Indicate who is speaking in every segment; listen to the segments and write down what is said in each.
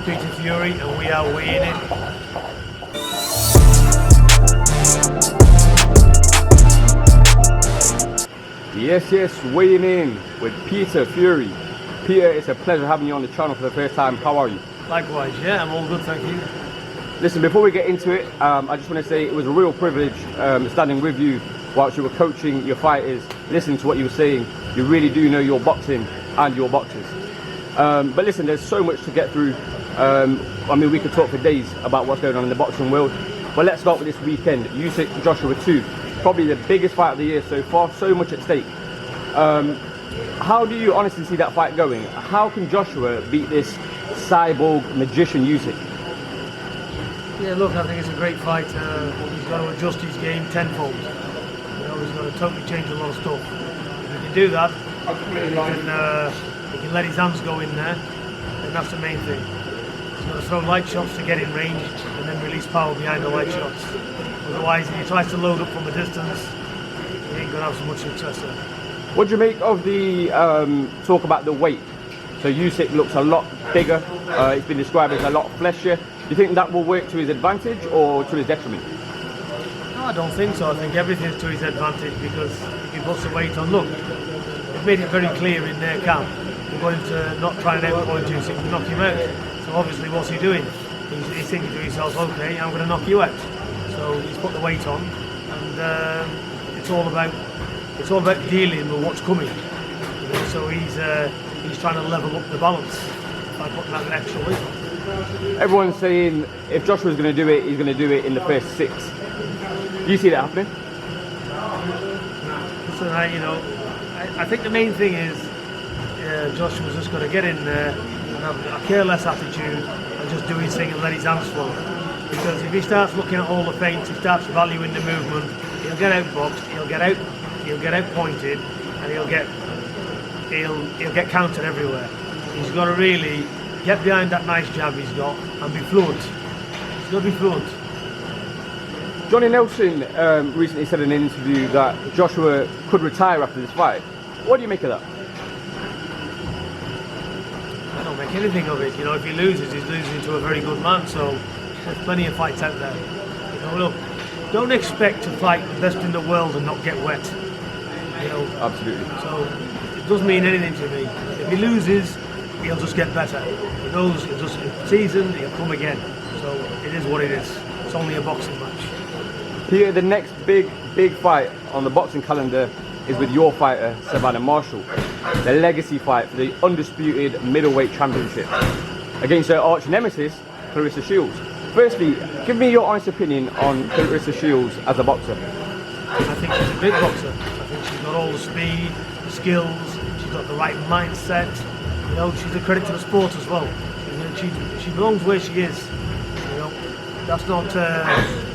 Speaker 1: Peter Fury and we are weighing in.
Speaker 2: Yes, weighing in with Peter Fury. Peter, it's a pleasure having you on the channel for the first time. How are you?
Speaker 1: Likewise, yeah, I'm all good, thank you.
Speaker 2: Listen, before we get into it, I just want to say it was a real privilege standing with you whilst you were coaching your fighters, listening to what you were saying. You really do know your boxing and your boxers. But listen, there's so much to get through. I mean, we could talk for days about what's going on in the boxing world. But let's start with this weekend. Usyk Joshua 2, probably the biggest fight of the year so far, so much at stake. How do you honestly see that fight going? How can Joshua beat this cyborg magician Usyk?
Speaker 1: Yeah, look, I think it's a great fight. He's got to adjust his game tenfold. You know, he's got to totally change a lot of stuff. If he can do that, he can let his hands go in there, and that's the main thing. He's got to throw light shots to get in range, and then release power behind the light shots. Otherwise, if he tries to load up from a distance, he ain't going to have so much success there.
Speaker 2: What do you make of the talk about the weight? So Usyk looks a lot bigger. It's been described as a lot fleshier. Do you think that will work to his advantage or to his detriment?
Speaker 1: No, I don't think so. I think everything's to his advantage because if he puts the weight on, look, they've made it very clear in their camp. They're going to not try and outpoint Usyk to knock him out. So obviously, what's he doing? He's thinking to himself, okay, I'm going to knock you out. So he's put the weight on, and it's all about dealing with what's coming. You know, so he's trying to level up the balance by putting that extra weight on.
Speaker 2: Everyone's saying if Joshua's going to do it, he's going to do it in the first 6. Do you see that happening?
Speaker 1: So I think the main thing is Joshua's just got to get in there and have a careless attitude and just do his thing and let his hands flow. Because if he starts looking at all the feints, he starts valuing the movement, he'll get outboxed, he'll get outpointed, and he'll get countered everywhere. He's got to really get behind that nice jab he's got and be fluent. He's got to be fluent.
Speaker 2: Johnny Nelson recently said in an interview that Joshua could retire after this fight. What do you make of that?
Speaker 1: I don't make anything of it. You know, if he loses, he's losing to a very good man. So there's plenty of fights out there. You know, look, don't expect to fight the best in the world and not get wet. You know,
Speaker 2: absolutely.
Speaker 1: So it doesn't mean anything to me. If he loses, he'll just get better. He knows he'll just seasoned, he'll come again. So it is what it is. It's only a boxing match.
Speaker 2: Peter, the next big fight on the boxing calendar is with your fighter, Savannah Marshall. The legacy fight for the undisputed middleweight championship against her arch nemesis, Claressa Shields. Firstly, give me your honest opinion on Claressa Shields as a boxer.
Speaker 1: I think she's a big boxer. I think she's got all the speed, the skills, she's got the right mindset. You know, she's a credit to the sport as well. She belongs where she is. You know, that's not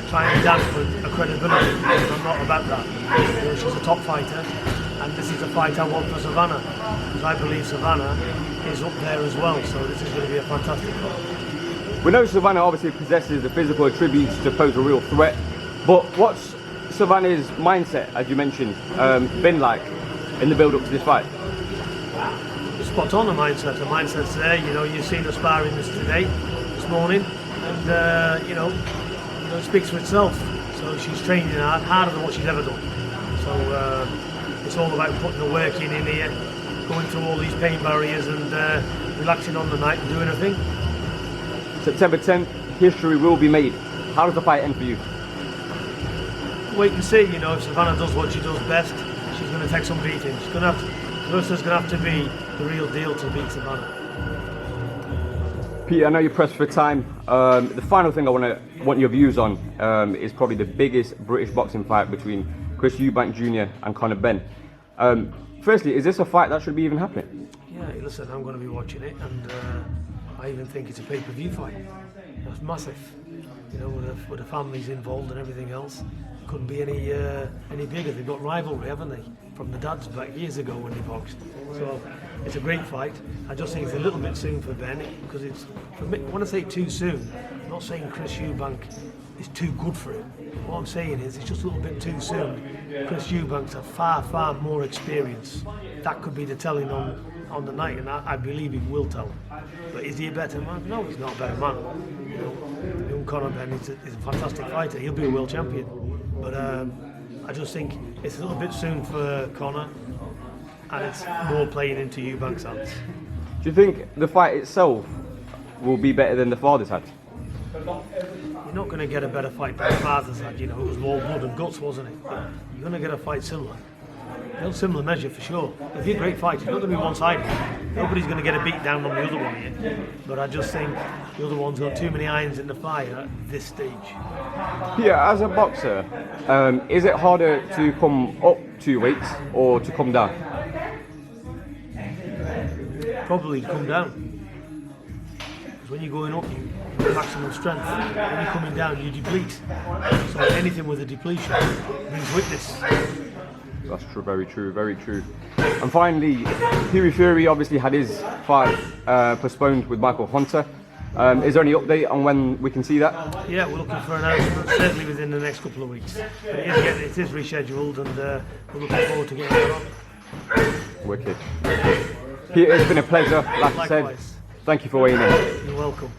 Speaker 1: trying to dance for a credibility. I'm not about that. You know, she's a top fighter, and this is a fight I want for Savannah, because I believe Savannah is up there as well. So this is going to be a fantastic fight.
Speaker 2: We know Savannah obviously possesses the physical attributes to pose a real threat, but what's Savannah's mindset, as you mentioned, been like in the build-up to this fight?
Speaker 1: Spot on, the mindset. The mindset's there. You know, you've seen her sparring this morning, and you know, it speaks for itself. So she's training hard, harder than what she's ever done. So it's all about putting the work in here, going through all these pain barriers, and relaxing on the night and doing her thing.
Speaker 2: September 10th, history will be made. How does the fight end for you?
Speaker 1: Wait and see. You know, if Savannah does what she does best, she's going to take some beating. Claressa's going to have to be the real deal to beat Savannah.
Speaker 2: Peter, I know you're pressed for time. The final thing I want your views on is probably the biggest British boxing fight between Chris Eubank Jr. and Conor Benn. Firstly, is this a fight that should be even happening?
Speaker 1: Yeah, listen, I'm going to be watching it, and I even think it's a pay-per-view fight. That's massive. You know, with the families involved and everything else, couldn't be any bigger. They've got rivalry, haven't they? From the dads back years ago when they boxed. So it's a great fight. I just think it's a little bit soon for Ben, because it's, for me, when I say too soon, I'm not saying Chris Eubank is too good for him. What I'm saying is it's just a little bit too soon. Chris Eubank's a far more experience. That could be the telling on on the night, and I believe he will tell him. But is he a better man? No, he's not a better man. You know, young Conor Benn is a fantastic fighter. He'll be a world champion. But I just think it's a little bit soon for Conor, and it's more playing into Eubank's hands.
Speaker 2: Do you think the fight itself will be better than the father's had?
Speaker 1: You're not going to get a better fight than the father's had. You know, it was more blood and guts, wasn't it? But you're going to get a fight similar. No similar measure for sure. It'll be a great fight. It's not going to be one-sided. Nobody's going to get a beat down on the other one here. But I just think the other one's got too many irons in the fire at this stage.
Speaker 2: Yeah, as a boxer, is it harder to come up 2 weights or to come down?
Speaker 1: Probably to come down. Because when you're going up, you have maximum strength. When you're coming down, you deplete. So anything with a depletion brings weakness.
Speaker 2: That's true, very true, very true. And finally, Fury obviously had his fight postponed with Michael Hunter. Is there any update on when we can see that?
Speaker 1: Yeah, we're looking for an announcement certainly within the next couple of weeks. But it is rescheduled, and we're looking forward to getting that on.
Speaker 2: Wicked. Peter, it's been a pleasure, like I said.
Speaker 1: Likewise.
Speaker 2: Thank you for weighing in.
Speaker 1: You're welcome.